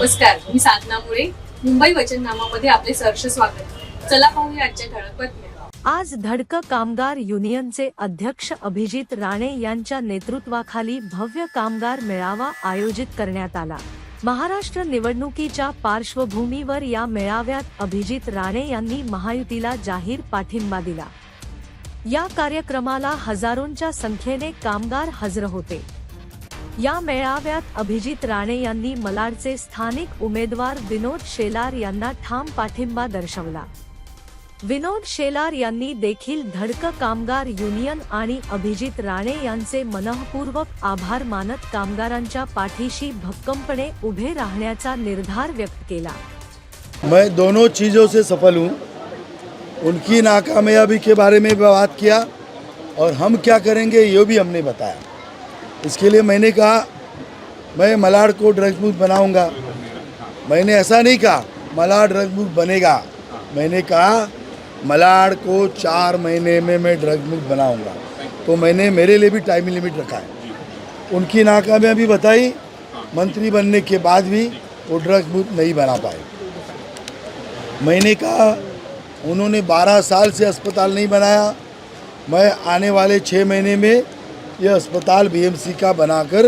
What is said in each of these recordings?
नमस्कार, मी साधना मुळे. मुंबई वचननामामध्ये आपले सहर्ष स्वागत. चला पाहूया आजच्या ठळक बातम्या. आज धडक कामगार युनियनचे अध्यक्ष अभिजित राणे यांच्या नेतृत्वाखाली भव्य कामगार मेळावा आयोजित करण्यात आला. महाराष्ट्र निवडणुकीच्या पार्श्वभूमीवर या मेळाव्यात अभिजित राणे यांनी महायुतीला जाहीर पाठिंबा दिला. या कार्यक्रमाला हजारोंच्या संख्येने कामगार हजर होते. या मेळाव्यात अभिजित राणे यांनी मलाडचे स्थानिक उमेदवार विनोद शेलार यांना ठाम पाठिंबा दर्शवला. विनोद शेलार यांनी देखील धडक कामगार युनियन आणि अभिजित राणे यांचे मनःपूर्वक आभार मानत कामगारांच्या पाठीशी भक्कमपणे उभे राहण्याचा निर्धार व्यक्त केला. मैं दोनों चीज़ों से सफल हूँ. उनकी नाकामयाबी के बारे में बात किया और हम क्या करेंगे ये भी हमने बताया. इसके लिए मैंने कहा मैं मलाड को ड्रग्स मुक्त बनाऊंगा. मैंने ऐसा नहीं कहा मलाड ड्रग्स मुक्त बनेगा. मैंने कहा मलाड को 4 महीने में मैं ड्रग्स मुक्त बनाऊंगा. तो मैंने मेरे लिए भी टाइम लिमिट रखा है. उनकी नाकामयाबी बताई. मंत्री बनने के बाद भी वो ड्रग्स मुक्त नहीं बना पाए. मैंने कहा उन्होंने 12 साल से अस्पताल नहीं बनाया. मैं आने वाले 6 महीने में यह अस्पताल बीएमसी का बनाकर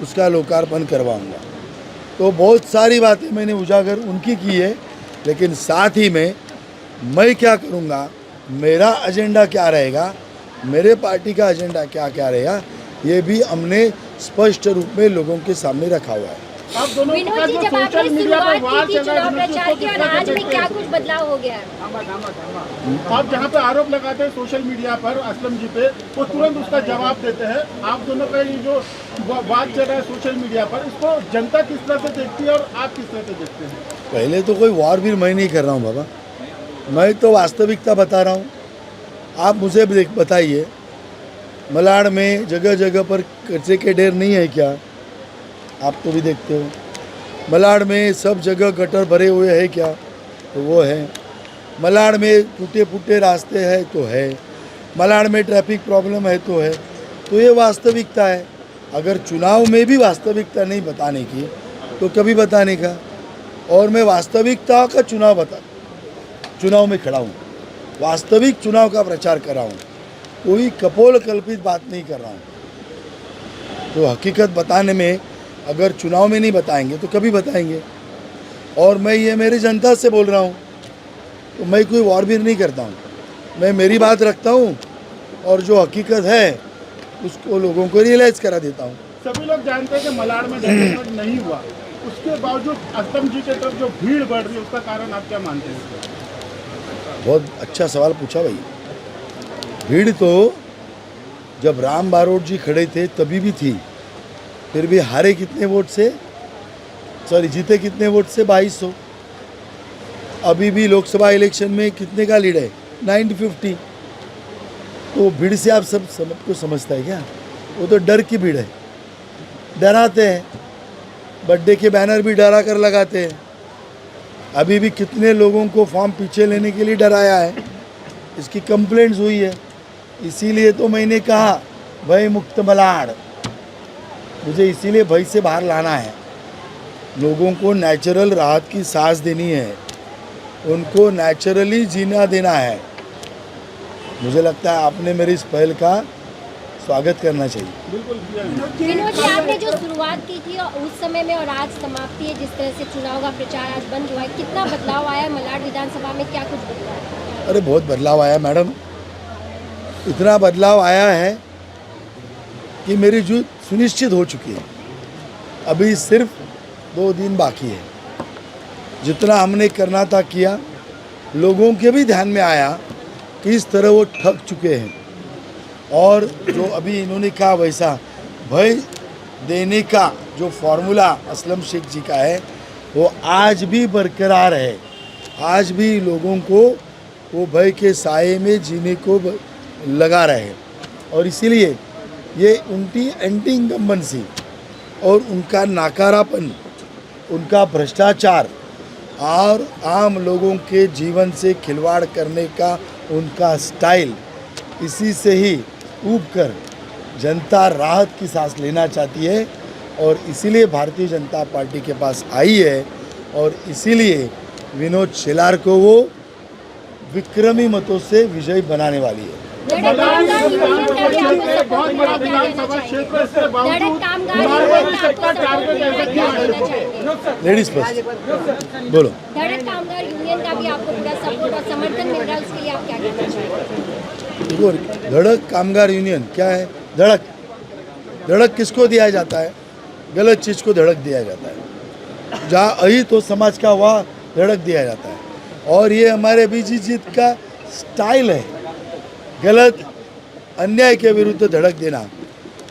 उसका लोकार्पण करवाऊंगा. तो बहुत सारी बातें मैंने उजागर उनकी की है. लेकिन साथ ही में मैं क्या करूंगा, मेरा एजेंडा क्या रहेगा, मेरे पार्टी का एजेंडा क्या क्या रहेगा, ये भी हमने स्पष्ट रूप में लोगों के सामने रखा हुआ है. आप दोनों विनोद जी, जब आपने शुरुआत की थी चुनाव प्रचार की और आज में क्या कुछ बदलाव हो गया है? आप जहाँ पे आरोप लगाते हैं सोशल मीडिया पर असलम जी पे, वो तुरंत उसका जवाब देते हैं. आप दोनों का ये जो बात चल रहा है सोशल मीडिया पर, इसको जनता किस तरह से देखती है और आप किस तरह से देखते हैं? पहले तो कोई वार भी मैं नहीं कर रहा हूँ बाबा. मैं तो वास्तविकता बता रहा हूँ. आप मुझे बताइए मलाड में जगह जगह पर कचरे के ढेर नहीं है क्या? आप तो भी देखते हो. मलाड में सब जगह गटर भरे हुए हैं क्या? तो वो है. मलाड में टूटे फूटे रास्ते हैं तो है. मलाड में ट्रैफिक प्रॉब्लम है तो है. तो ये वास्तविकता है. अगर चुनाव में भी वास्तविकता नहीं बताने की तो कभी बताने का. और मैं वास्तविकता का चुनाव में खड़ा हूँ. वास्तविक चुनाव का प्रचार कर रहा हूँ. कोई कपोल कल्पित बात नहीं कर रहा हूँ. तो हकीकत बताने में अगर चुनाव में नहीं बताएंगे तो कभी बताएंगे. और मैं ये मेरी जनता से बोल रहा हूँ. तो मैं कोई वॉरवीर नहीं करता हूँ. मैं मेरी बात रखता हूँ और जो हकीकत है उसको लोगों को रियलाइज़ करा देता हूँ. सभी लोग जानते हैं कि मलाड में डेवलपमेंट नहीं हुआ, उसके बावजूद असलम जी की तरफ जो भीड़ बढ़ रही है उसका कारण आप क्या मानते हैं? बहुत अच्छा सवाल पूछा भाई. भीड़ तो जब राम बारोट जी खड़े थे तभी भी थी. फिर भी हारे कितने वोट से, जीते कितने वोट से? 2200. अभी भी लोकसभा इलेक्शन में कितने का लीड है? 950. तो भीड़ से आप सबको समझता है क्या? वो तो डर की भीड़ है. डराते हैं. बर्थडे के बैनर भी डरा कर लगाते हैं. अभी भी कितने लोगों को फॉर्म पीछे लेने के लिए डराया है. इसकी कंप्लेंट्स हुई है. इसीलिए तो मैंने कहा भय मुक्त मलाड. मुझे इसीलिए भय से बाहर लाना है. लोगों को नेचुरल राहत की सांस देनी है. उनको नेचुरली जीना देना है. मुझे लगता है आपने मेरी इस पहल का स्वागत करना चाहिए. विनोद जी, आपने जो शुरुआत की थी और उस समय में और आज समाप्ति है, जिस तरह से चुनाव का प्रचार आज बंद हुआ है, कितना बदलाव आया है मलाड विधानसभा में? क्या कुछ बदला है? अरे बहुत बदलाव आया मैडम. इतना बदलाव आया है कि मेरी जीत सुनिश्चित हो चुकी है. अभी सिर्फ 2 दिन बाकी है. जितना हमने करना था किया. लोगों के भी ध्यान में आया कि इस तरह वो ठग चुके हैं. और जो अभी इन्होंने कहा वैसा भय देने का जो फॉर्मूला असलम शेख जी का है वो आज भी बरकरार है. आज भी लोगों को वो भय के साए में जीने को लगा रहे हैं. और इसीलिए ये उनकी एंटी इनकम्बेंसी और उनका नाकारापन, उनका भ्रष्टाचार और आम लोगों के जीवन से खिलवाड़ करने का उनका स्टाइल, इसी से ही ऊब कर जनता राहत की सांस लेना चाहती है और इसीलिए भारतीय जनता पार्टी के पास आई है और इसीलिए विनोद शेलार को वो विक्रमी मतों से विजयी बनाने वाली है। बहुत बड़ा विधानसभा क्षेत्र से बावजूद मारवाड़ी सत्ता टारगेट ऐसा क्या है? लेडीज फर्स्ट, बोलो। धड़क कामगार यूनियन का भी आपको पूरा सपोर्ट और समर्थन मिल रहा है, उसके लिए आप क्या कहना चाहेंगे? देखो, धड़क कामगार यूनियन क्या है? धड़क, धड़क किसको दिया जाता है? गलत चीज़ को धड़क दिया जाता है। जहाँ अहित हो समाज का वहाँ धड़क दिया जाता है, और ये हमारे अभिजीत का स्टाइल है, गलत अन्याय के विरुद्ध धड़क देना।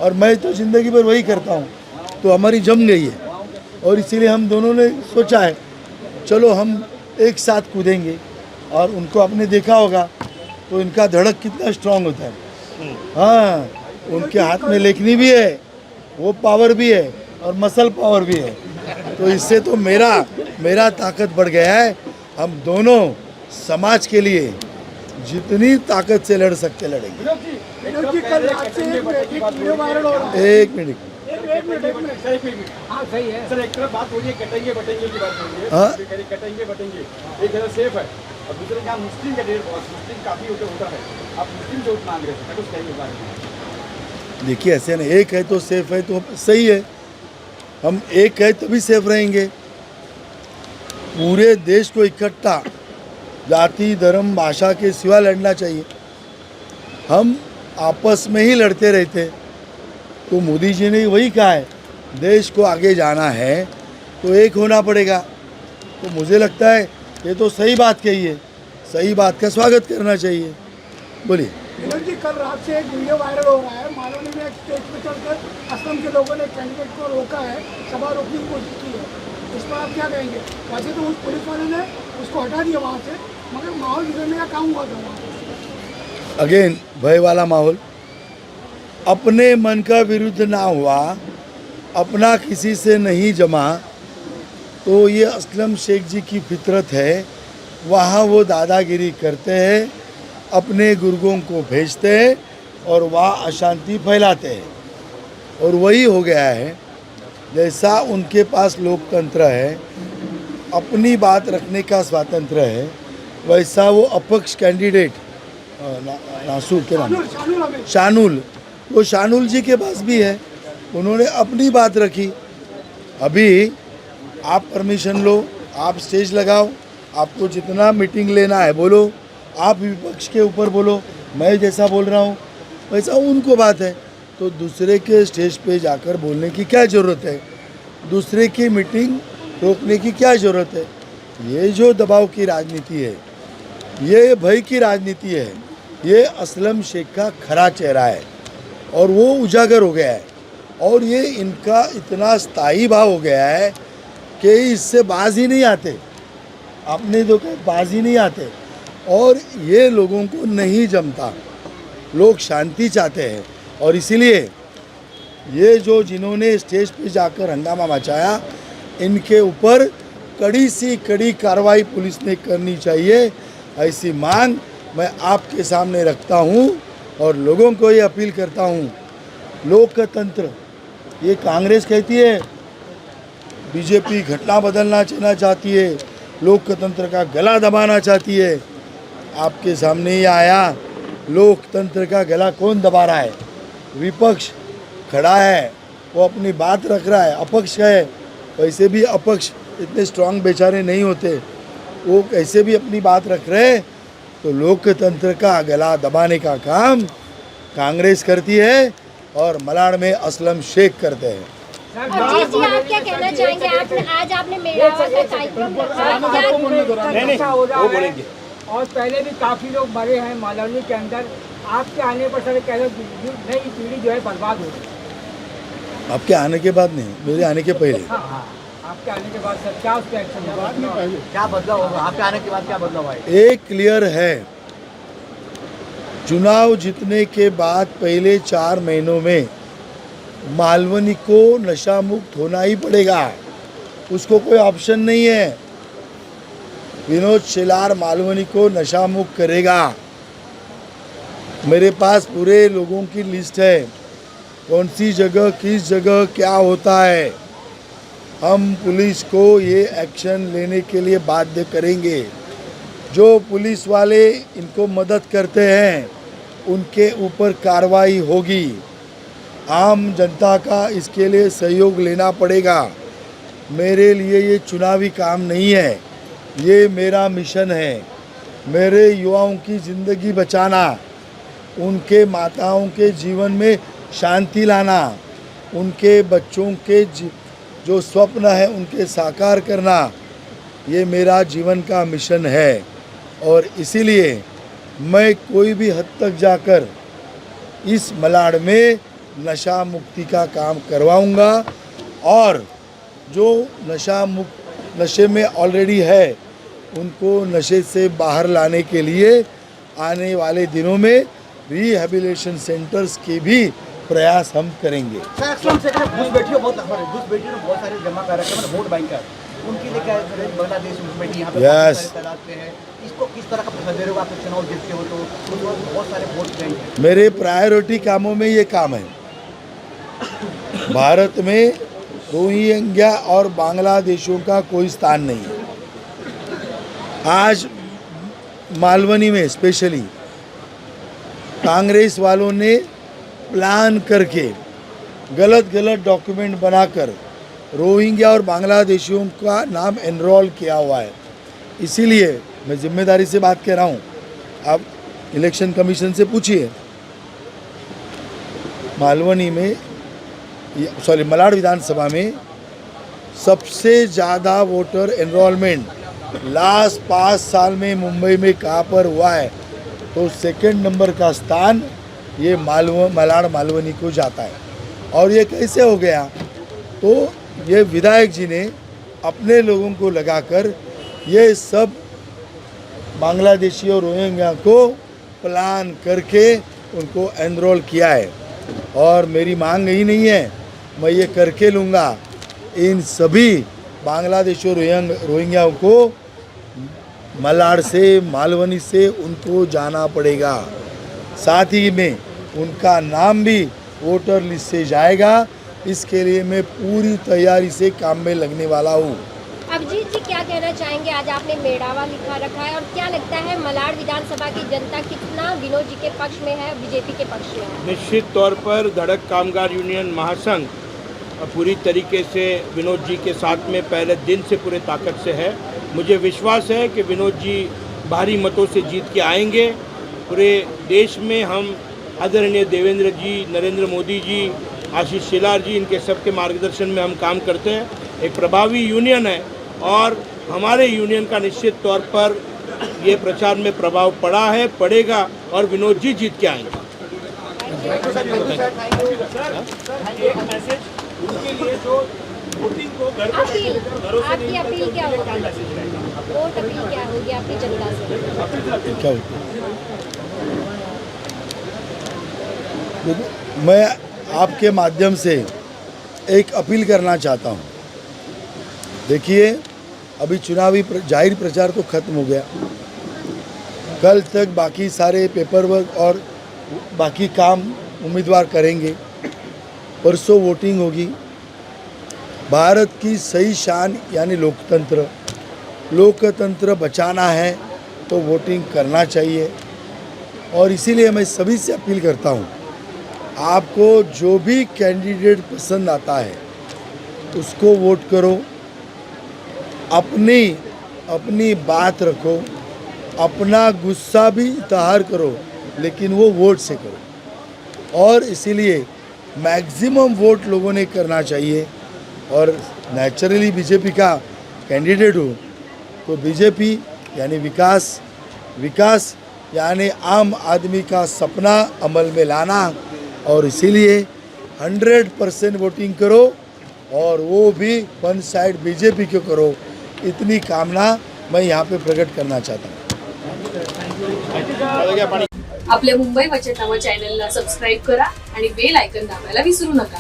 और मैं तो ज़िंदगी भर वही करता हूँ, तो हमारी जम गई है। और इसीलिए हम दोनों ने सोचा है चलो हम एक साथ कूदेंगे। और उनको आपने देखा होगा तो इनका धड़क कितना स्ट्रांग होता है। हाँ, उनके हाथ में लेखनी भी है, वो पावर भी है और मसल पावर भी है। तो इससे तो मेरा ताकत बढ़ गया है। हम दोनों समाज के लिए जितनी ताकत से लड़ सकते लड़ेंगे। एक मिनट, हाँ सही है सर। एक तरफ बात हो रही है कटेंगे बटेंगे की बात हो रही है। हाँ? कटेंगे बटेंगे एक जगह सेफ है और दूसरे जहाँ मुस्लिम का डेढ़ मुस्लिम काफी होता है। आप मुस्लिम से वोट मांग रहे हैं, कुछ कहेंगे इस बारे में? देखिए, ऐसे ना, एक है तो सेफ है तो सही है। हम एक है तभी सेफ रहेंगे। पूरे देश को इकट्ठा जाति धर्म भाषा के सिवा लड़ना चाहिए। हम आपस में ही लड़ते रहते, तो मोदी जी ने वही कहा है, देश को आगे जाना है तो एक होना पड़ेगा। तो मुझे लगता है ये तो सही बात कही है, सही बात का स्वागत करना चाहिए। बोलिए। विनोद जी, कल रात से एक वीडियो वायरल हो रहा है, मालवनी में एक स्टेज पे चलकर असलम के लोगों ने कैंडिडेट को रोका है, सभा रोकने की कोशिश की है। इस पर आप क्या कहेंगे? वैसे तो उस पुलिस वाले ने उसको हटा दिया वहाँ से, मगर माहौल बिगड़ने का काम हुआ था वहाँ। अगेन भय वाला माहौल। अपने मन का विरुद्ध ना हुआ, अपना किसी से नहीं जमा, तो ये असलम शेख जी की फितरत है। वहाँ वो दादागिरी करते हैं, अपने गुर्गों को भेजते हैं और वहाँ अशांति फैलाते हैं। और वही हो गया है। जैसा उनके पास लोकतंत्र है, अपनी बात रखने का स्वातंत्र है, वैसा वो अपक्ष कैंडिडेट नासू के नाम शानुल, वो शानुल जी के पास भी है। उन्होंने अपनी बात रखी। अभी आप परमिशन लो, आप स्टेज लगाओ, आपको जितना मीटिंग लेना है बोलो, आप विपक्ष के ऊपर बोलो, मैं जैसा बोल रहा हूँ वैसा उनको बात है। तो दूसरे के स्टेज पे जाकर बोलने की क्या ज़रूरत है? दूसरे की मीटिंग रोकने की क्या ज़रूरत है? ये जो दबाव की राजनीति है, ये भय की राजनीति है, ये असलम शेख का खरा चेहरा है और वो उजागर हो गया है। और ये इनका इतना स्थायी भाव हो गया है कि इससे बाज ही नहीं आते। आपने तो कहा बाज ही नहीं आते। और ये लोगों को नहीं जमता, लोग शांति चाहते हैं। और इसीलिए ये जो जिन्होंने स्टेज पे जाकर हंगामा मचाया, इनके ऊपर कड़ी सी कड़ी कार्रवाई पुलिस ने करनी चाहिए, ऐसी मांग मैं आपके सामने रखता हूं। और लोगों को ये अपील करता हूं, लोकतंत्र, ये कांग्रेस कहती है बीजेपी घटना बदलना चाहती है, लोकतंत्र का गला दबाना चाहती है। आपके सामने ही आया, लोकतंत्र का गला कौन दबा रहा है? विपक्ष खड़ा है, वो अपनी बात रख रहा है। अपक्ष है, वैसे भी अपक्ष इतने स्ट्रांग बेचारे नहीं होते, वो कैसे भी अपनी बात रख रहे। तो लोकतंत्र का गला दबाने का काम कांग्रेस करती है और मलाड में असलम शेख करते हैं। जी जी, आप क्या कहना चाहेंगे? आज आपने मेड़ावा का कार्यक्रम रखा, वो बोलेंगे। और पहले भी काफी लोग मरे हैं मालवनी के अंदर। आपके आने पर सर कह रहे नई पीढ़ी जो है बर्बाद हो गई। आपके आने के बाद नहीं, मेरे आने के पहले। हाँ, आपके आने के बाद सर क्या उसका एक्शन, क्या बदलाव होगा? आपके आने के बाद क्या बदलाव आएगा? एक क्लियर है, चुनाव जीतने के बाद पहले 4 महीनों में मालवनी को नशा मुक्त होना ही पड़ेगा, उसको कोई ऑप्शन नहीं है। विनोद शेलार मालवनी को नशा मुक्त करेगा। मेरे पास पूरे लोगों की लिस्ट है, कौन सी जगह किस जगह क्या होता है। हम पुलिस को ये एक्शन लेने के लिए बाध्य करेंगे। जो पुलिस वाले इनको मदद करते हैं उनके ऊपर कार्रवाई होगी। आम जनता का इसके लिए सहयोग लेना पड़ेगा। मेरे लिए ये चुनावी काम नहीं है, ये मेरा मिशन है। मेरे युवाओं की ज़िंदगी बचाना, उनके माताओं के जीवन में शांति लाना, उनके बच्चों के जो स्वप्न है उनके साकार करना, ये मेरा जीवन का मिशन है। और इसीलिए मैं कोई भी हद तक जाकर इस मलाड में नशा मुक्ति का काम करवाऊंगा। और जो नशे में ऑलरेडी है उनको नशे से बाहर लाने के लिए आने वाले दिनों में रिहेबिलिटेशन सेंटर्स के भी प्रयास हम करेंगे। सर असलम से घुसपैठियों घुसपैठियों ने बहुत सारे जमा कर रखे हैं वोट बैंकर, उनके लिए क्या बांग्लादेश घुसपैठी यहाँ पे Yes. तादाद पे है, इसको किस तरह का प्रतिशत दे रहे हो? आप चुनाव जीतते हो तो बहुत सारे वोट बैंक। मेरे प्रायोरिटी कामों में ये काम है। भारत में रोहिंग्या और बांग्लादेशियों का कोई स्थान नहीं है। आज मालवनी में स्पेशली कांग्रेस वालों ने प्लान करके गलत डॉक्यूमेंट बनाकर रोहिंग्या और बांग्लादेशियों का नाम एनरोल किया हुआ है। इसीलिए मैं जिम्मेदारी से बात कह रहा हूँ, आप इलेक्शन कमीशन से पूछिए। मालवनी में मलाड विधानसभा में सबसे ज़्यादा वोटर एनरोलमेंट लास्ट 5 साल में मुंबई में कहाँ पर हुआ है तो सेकंड नंबर का स्थान ये मलाड मालवनी को जाता है। और ये कैसे हो गया? तो ये विधायक जी ने अपने लोगों को लगाकर ये सब बांग्लादेशी और रोहिंग्या को प्लान करके उनको एनरोल किया है। और मेरी मांग यही नहीं है, मैं ये करके लूँगा। इन सभी बांग्लादेशी और रोहिंग्याओं को मलाड से मालवनी से उनको जाना पड़ेगा। साथ ही में उनका नाम भी वोटर लिस्ट से जाएगा। इसके लिए मैं पूरी तैयारी से काम में लगने वाला हूँ। अभिजीत जी क्या कहना चाहेंगे? आज आपने मेड़ावा लिखा रखा है और क्या लगता है मलाड विधानसभा की जनता कितना विनोद जी के पक्ष में है, बीजेपी के पक्ष में है? निश्चित तौर पर धड़क कामगार यूनियन महासंघ पूरी तरीके से विनोद जी के साथ में पहले दिन से पूरे ताकत से है। मुझे विश्वास है कि विनोद जी भारी मतों से जीत के आएंगे। पूरे देश में हम आदरणीय देवेंद्र जी, नरेंद्र मोदी जी, आशीष शेलार जी, इनके सबके मार्गदर्शन में हम काम करते हैं। एक प्रभावी यूनियन है और हमारे यूनियन का निश्चित तौर पर ये प्रचार में प्रभाव पड़ा है, पड़ेगा और विनोद जी जीत के आएंगे। आपकी अपील क्या होगी? वोट अपील क्या होगी आपकी जनता से? क्या होता है? मैं आपके माध्यम से एक अपील करना चाहता हूँ। देखिए, अभी चुनावी जाहिर प्रचार तो ख़त्म हो गया। कल तक बाकी सारे पेपर वर्क और बाकी काम उम्मीदवार करेंगे। परसों वोटिंग होगी। भारत की सही शान यानी लोकतंत्र बचाना है तो वोटिंग करना चाहिए। और इसीलिए मैं सभी से अपील करता हूँ, आपको जो भी कैंडिडेट पसंद आता है उसको वोट करो। अपनी बात रखो, अपना गुस्सा भी इज़हार करो, लेकिन वो वोट से करो। और इसीलिए मैक्सिमम वोट लोगों ने करना चाहिए। और नेचुरली बीजेपी का कैंडिडेट हो तो बीजेपी यानी विकास यानी आम आदमी का सपना अमल में लाना। और इसीलिए 100% वोटिंग करो और वो भी वन साइड बीजेपी को करो। इतनी कामना मैं यहाँ पे प्रकट करना चाहता हूँ। आपल्या मुंबई वचननामा चॅनलला सबस्क्राईब करा आणि बेल आयकॉन दाबायला विसरू नका.